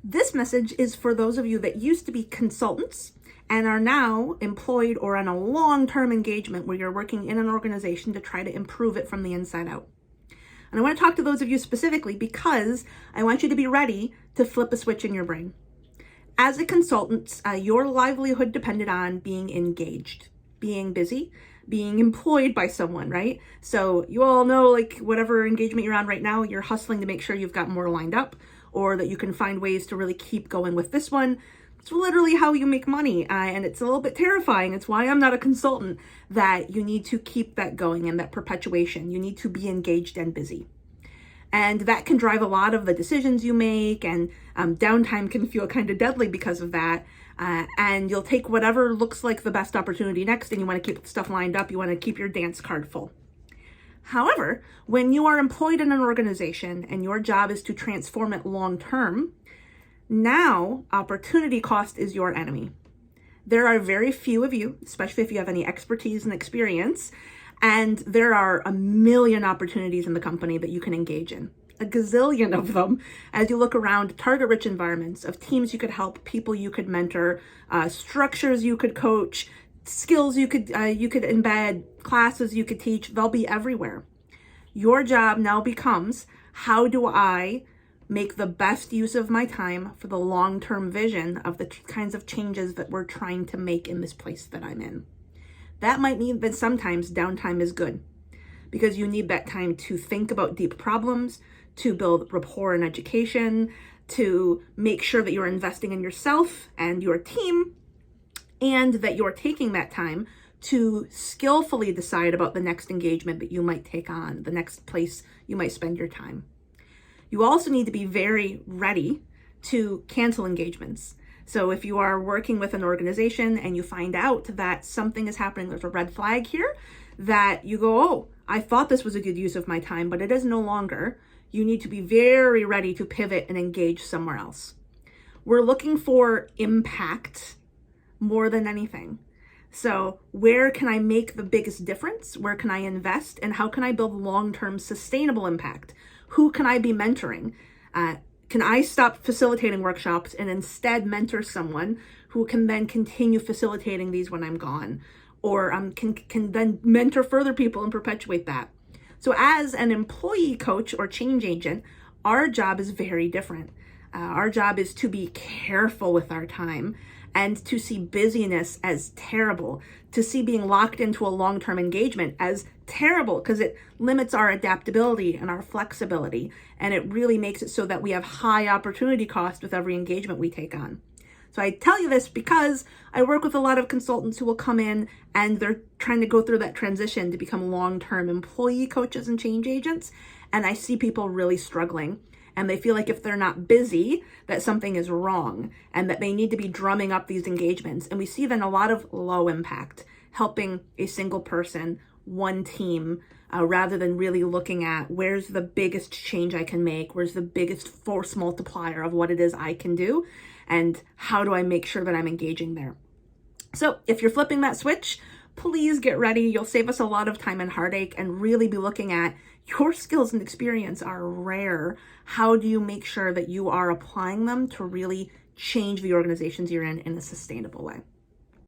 This message is for those of you that used to be consultants and are now employed or on a long-term engagement where you're working in an organization to try to improve it from the inside out. And I want to talk to those of you specifically because I want you to be ready to flip a switch in your brain. As a consultant, your livelihood depended on being engaged, being busy, being employed by someone, right? So you all know, like, whatever engagement you're on right now, you're hustling to make sure you've got more lined up or that you can find ways to really keep going with this one. It's literally how you make money, and it's a little bit terrifying. It's why I'm not a consultant, that you need to keep that going and that perpetuation. You need to be engaged and busy. And that can drive a lot of the decisions you make, and downtime can feel kind of deadly because of that. And you'll take whatever looks like the best opportunity next, and you want to keep stuff lined up. You want to keep your dance card full. However, when you are employed in an organization and your job is to transform it long term, now opportunity cost is your enemy. There are very few of you, especially if you have any expertise and experience, and there are a million opportunities in the company that you can engage in. A gazillion of them as you look around target-rich environments of teams you could help, people you could mentor, structures you could coach, skills you could embed, classes you could teach. They'll be everywhere. Your job now becomes, how do I make the best use of my time for the long-term vision of the kinds of changes that we're trying to make in this place that I'm in? That might mean that sometimes downtime is good because you need that time to think about deep problems, to build rapport and education, to make sure that you're investing in yourself and your team, and that you're taking that time to skillfully decide about the next engagement that you might take on, the next place you might spend your time. You also need to be very ready to cancel engagements. So if you are working with an organization and you find out that something is happening, there's a red flag here, that you go, oh, I thought this was a good use of my time, but it is no longer. You need to be very ready to pivot and engage somewhere else. We're looking for impact more than anything. So where can I make the biggest difference? Where can I invest? And how can I build long-term sustainable impact? Who can I be mentoring? Can I stop facilitating workshops and instead mentor someone who can then continue facilitating these when I'm gone? Or can then mentor further people and perpetuate that? So as an employee coach or change agent, our job is very different. Our job is to be careful with our time and to see busyness as terrible, to see being locked into a long-term engagement as terrible because it limits our adaptability and our flexibility, and it really makes it so that we have high opportunity cost with every engagement we take on. So I tell you this because I work with a lot of consultants who will come in and they're trying to go through that transition to become long-term employee coaches and change agents, and I see people really struggling. And they feel like if they're not busy, that something is wrong and that they need to be drumming up these engagements. And we see then a lot of low impact, helping a single person, one team, rather than really looking at where's the biggest change I can make, where's the biggest force multiplier of what it is I can do, and how do I make sure that I'm engaging there. So if you're flipping that switch, please get ready. You'll save us a lot of time and heartache and really be looking at your skills and experience are rare. How do you make sure that you are applying them to really change the organizations you're in a sustainable way?